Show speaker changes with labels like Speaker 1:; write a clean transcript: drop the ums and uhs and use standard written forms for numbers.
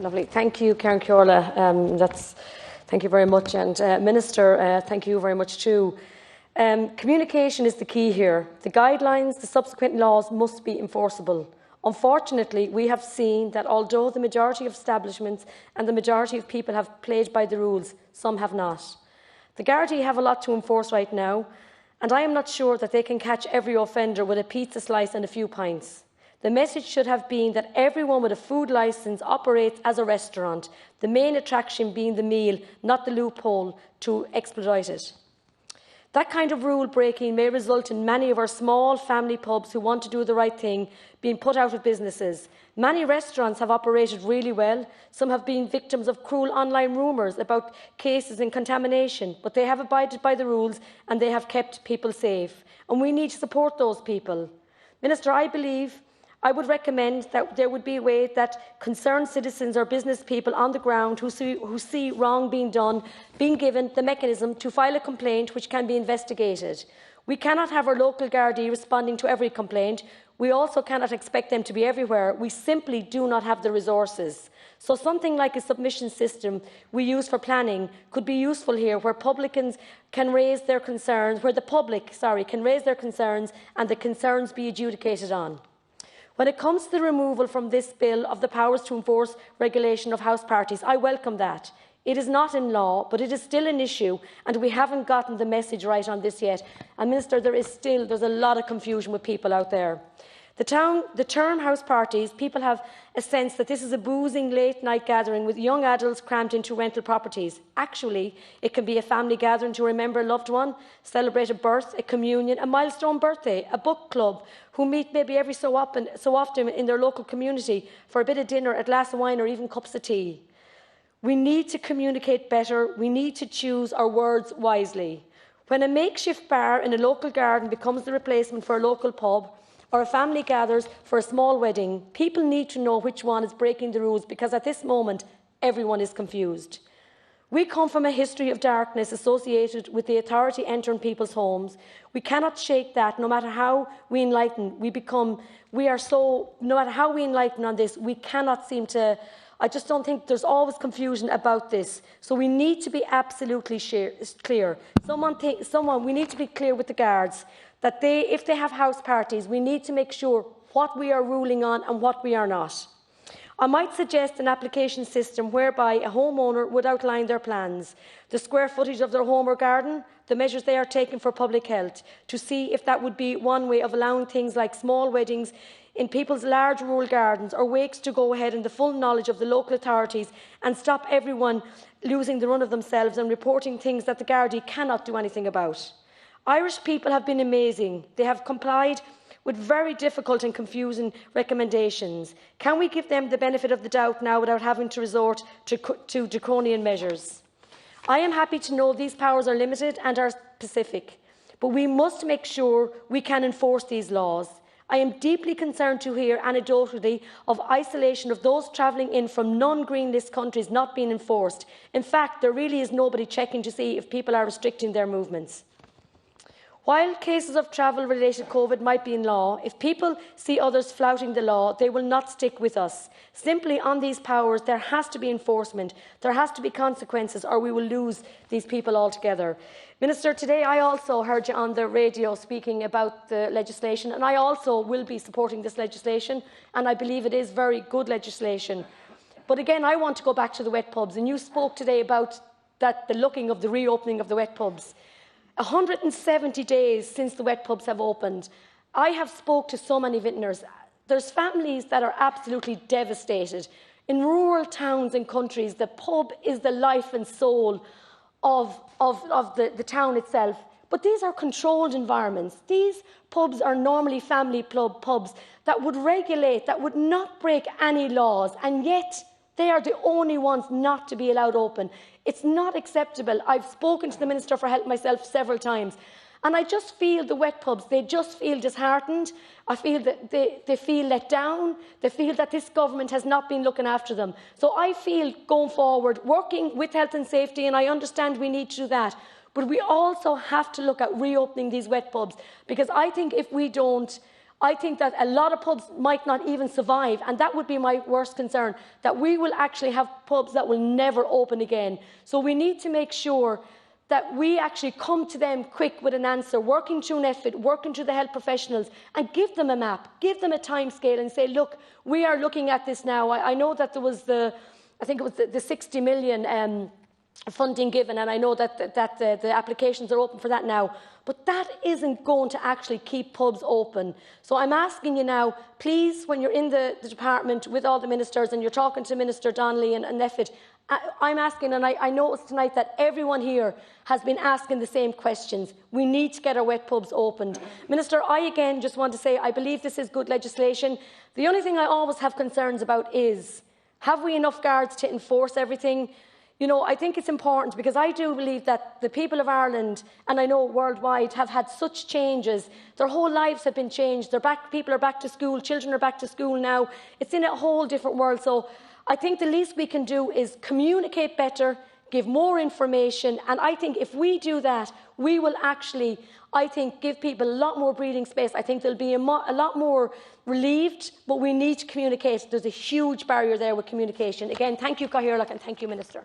Speaker 1: Lovely. Thank you, Karen Ceorla. Thank you very much. And Minister, thank you very much too. Communication is the key here. The guidelines, the subsequent laws must be enforceable. Unfortunately, we have seen that although the majority of establishments and the majority of people have played by the rules, some have not. The Gardaí have a lot to enforce right now, and I am not sure that they can catch every offender with a pizza slice and a few pints. The message should have been that everyone with a food licence operates as a restaurant, the main attraction being the meal, not the loophole to exploit it. That kind of rule breaking may result in many of our small family pubs who want to do the right thing being put out of businesses. Many restaurants have operated really well. Some have been victims of cruel online rumours about cases in contamination, but they have abided by the rules and they have kept people safe. And we need to support those people. Minister, I would recommend that there would be a way that concerned citizens or business people on the ground who see wrong being done, being given the mechanism to file a complaint which can be investigated. We cannot have our local Gardaí responding to every complaint. We also cannot expect them to be everywhere. We simply do not have the resources. So something like a submission system we use for planning could be useful here, where publicans can raise their concerns, where the public, can raise their concerns and the concerns be adjudicated on. When it comes to the removal from this bill of the powers to enforce regulation of house parties, I welcome that. It is not in law, but it is still an issue, and we haven't gotten the message right on this yet. And Minister, there's a lot of confusion with people out there. The term house parties, people have a sense that this is a boozing late-night gathering with young adults crammed into rental properties. Actually, it can be a family gathering to remember a loved one, celebrate a birth, a communion, a milestone birthday, a book club, who meet maybe every so often in their local community for a bit of dinner, a glass of wine or even cups of tea. We need to communicate better. We need to choose our words wisely. When a makeshift bar in a local garden becomes the replacement for a local pub, or a family gathers for a small wedding, people need to know which one is breaking the rules, because at this moment, everyone is confused. We come from a history of darkness associated with the authority entering people's homes. We cannot shake that. No matter how we enlighten, no matter how we enlighten on this, we cannot seem to. I just don't think there's always confusion about this. So we need to be absolutely clear. We need to be clear with the guards that if they have house parties, we need to make sure what we are ruling on and what we are not. I might suggest an application system whereby a homeowner would outline their plans, the square footage of their home or garden, the measures they are taking for public health, to see if that would be one way of allowing things like small weddings in people's large rural gardens or wakes to go ahead in the full knowledge of the local authorities, and stop everyone losing the run of themselves and reporting things that the Gardaí cannot do anything about. Irish people have been amazing. They have complied with very difficult and confusing recommendations. Can we give them the benefit of the doubt now without having to resort to draconian measures? I am happy to know these powers are limited and are specific, but we must make sure we can enforce these laws. I am deeply concerned to hear anecdotally of isolation of those travelling in from non-green list countries not being enforced. In fact, there really is nobody checking to see if people are restricting their movements. While cases of travel-related COVID might be in law, if people see others flouting the law, they will not stick with us. Simply on these powers, there has to be enforcement, there has to be consequences, or we will lose these people altogether. Minister, today I also heard you on the radio speaking about the legislation, and I also will be supporting this legislation, and I believe it is very good legislation. But again, I want to go back to the wet pubs, and you spoke today about the looking of the reopening of the wet pubs. 170 days since the wet pubs have opened. I have spoke to so many vintners. There's families that are absolutely devastated. In rural towns and countries, the pub is the life and soul of the town itself. But these are controlled environments. These pubs are normally family pubs that would regulate, that would not break any laws, and yet they are the only ones not to be allowed open. It's not acceptable. I've spoken to the Minister for Health myself several times, and I just feel the wet pubs, they just feel disheartened. I feel that they feel let down. They feel that this government has not been looking after them. So I feel going forward, working with health and safety, and I understand we need to do that, but we also have to look at reopening these wet pubs, because I think if we don't, I think that a lot of pubs might not even survive, and that would be my worst concern, that we will actually have pubs that will never open again. So we need to make sure that we actually come to them quick with an answer, working through NPHET, working through the health professionals, and give them a map, give them a timescale and say, look, we are looking at this now. I know that there was I think it was the 60 million funding given, and I know that the applications are open for that now, but that isn't going to actually keep pubs open. So I'm asking you now, please, when you're in the department with all the ministers and you're talking to Minister Donnelly and NPHET, I'm asking, and I noticed tonight that everyone here has been asking the same questions. We need to get our wet pubs opened. Minister, I again just want to say I believe this is good legislation. The only thing I always have concerns about is, have we enough guards to enforce everything? You know, I think it's important because I do believe that the people of Ireland, and I know worldwide, have had such changes. Their whole lives have been changed. People are back to school. Children are back to school now. It's in a whole different world. So I think the least we can do is communicate better, give more information, and I think if we do that, we will actually, I think, give people a lot more breathing space. I think they'll be a lot more relieved, but we need to communicate. There's a huge barrier there with communication. Again, thank you, Cathaoirleach, and thank you, Minister.